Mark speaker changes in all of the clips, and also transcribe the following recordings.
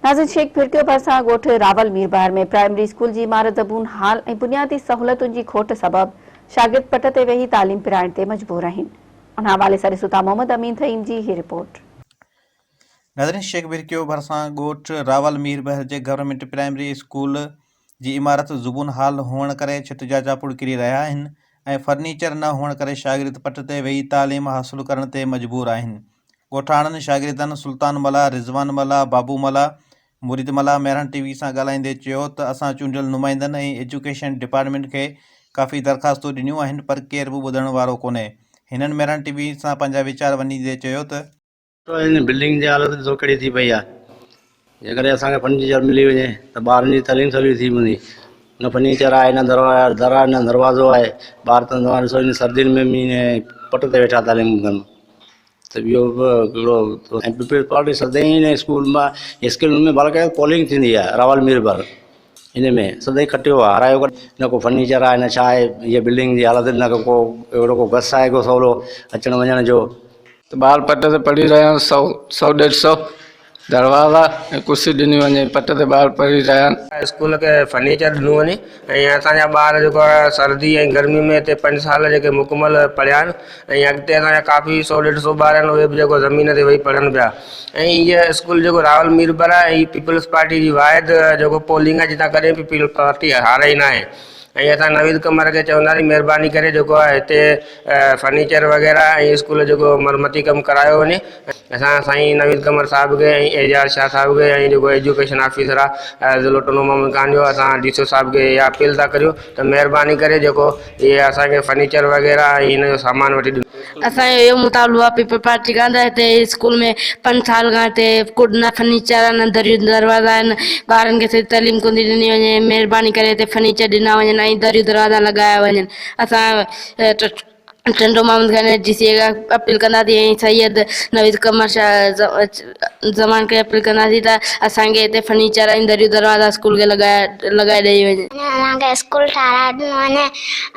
Speaker 1: नाज़िर शेख भिरकियो भरसा ॻोठ रावल मीरबहार में primary school की इमारत दबून हाल ऐं बुनियादी सहूलतुनि की खोट सबब शागिर्द पट ते वेही तालीम पिराइण ते मजबूर आहिनि। उन हवाले सां ॾिसूं था मोहम्मद अमीन थईम जी ही रिपोर्ट।
Speaker 2: नाज़िर शेख भिरकियो भरसा ॻोठ रावल मीरबहार के गवर्नमेंट प्राइमरी स्कूल की इमारत ज़ुबून हाल हुअण करे छित जा चापुड़ किरी रहिया आहिनि ऐं फर्नीचर न हुअण करे शागिर्द पट ते वेही तालीम हासिल करण ते मजबूर आहिनि। ॻोठाणनि शागिर्दनि सुल्तान मला, रिज़वान मला, बाबू मला, मुरीद मला मेरहन टीवी सां ॻाल्हाईंदे चयो त असां चूंडियल नुमाइंदनि ऐं एजुकेशन डिपार्टमेंट के काफ़ी दरख़्वास्तूं ॾिनियूं आहिनि पर केर बि ॿुधण वारो कोन्हे। हिननि मेरहन टीवी सां पंहिंजा वीचार वञींदे चयो त
Speaker 3: इन बिल्डिंग जी हालत ॾिसो कहिड़ी थी पई आहे। जेकॾहिं असांखे फर्नीचर मिली वञे त ॿारनि जी तालीम सवली थी वेंदी। न फर्नीचर आहे, न दरवाज़ा न दरवाज़ो आहे। ॿार त ॾिसो इन सर्दियुनि में मींहं पट ते वेठा तालीम कनि त इहो बि हिकिड़ो पीपल्स पार्टी सदाईं इन स्कूल में स्कूल में बाक़ाइदा पोलिंग थींदी आहे। रावल मीरबहार इन में सदाईं खटियो आहे, हारायो न को फर्नीचर आहे न छा आहे। हीअ बिल्डिंग जी हालत न को अहिड़ो को बस आहे को सवलो अचण वञण जो।
Speaker 4: तो बाल पट ते पढ़ी रहा आहिनि 100-150 दरवाज़ा ऐं कुर्सी ॾिनी वञे पट ते ॿार पढ़ी रहिया आहिनि।
Speaker 5: स्कूल के फर्नीचर ॾिनो वञे ऐं असांजा ॿार जेको आहे सर्दी ऐं गर्मी में हिते 5 साल जेके मुकमल पढ़िया आहिनि ऐं अॻिते असांजा काफ़ी 100-150 ॿार आहिनि उहे बि जेको ज़मीन ते वेही पढ़नि पिया। ऐं इहा स्कूल जेको रावल मीरबहार आहे ही पीपल्स पार्टी जी वाहिद जेको पोलिंग आहे जितां कॾहिं पीपल्स पार्टी हाराई न आहे। ऐं असां नवीद कमर खे चवंदासीं महिरबानी करे जेको आहे हिते फर्नीचर वग़ैरह ऐं स्कूल जेको मरमती कमु करायो वञे। असां साईं नवीद कमर साहिब खे ऐं एजाज शाह साहिब खे ऐं जेको एजुकेशन ऑफिसर आहे ज़िलो टोनो मोहम्मद खान जो असां डीसी साहिब खे इहा अपील था करियूं त महिरबानी करे जेको इहे असांखे फर्नीचर वग़ैरह ऐं हिन जो सामान वठी ॾिनो।
Speaker 6: असांजो इहो मुतालबो आहे पीपल पार्टी खां त हिते स्कूल में 5 साल खां हिते कुझु न फर्नीचर आहे न दरियूं दरवाज़ा आहिनि। ॿारनि खे सही तालीम कोन थी ॾिनी वञे। महिरबानी करे हिते फर्नीचर ॾिना वञनि ऐं दरियूं दरवाज़ा लॻाया वञनि। असां टंडो मोहम्मद खान डीसी खां अपील कंदासीं ऐं सैयद नवीद कमर शाह ज़मान खे अपील कंदासीं त असांखे हिते फर्नीचर ऐं दरियूं दरवाज़ा स्कूल खे लॻाए ॾेई वञे।
Speaker 7: असांखे स्कूल ठाराहे ॾिनो वञे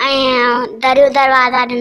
Speaker 7: ऐं दरियूं दरवाज़ा ॾिना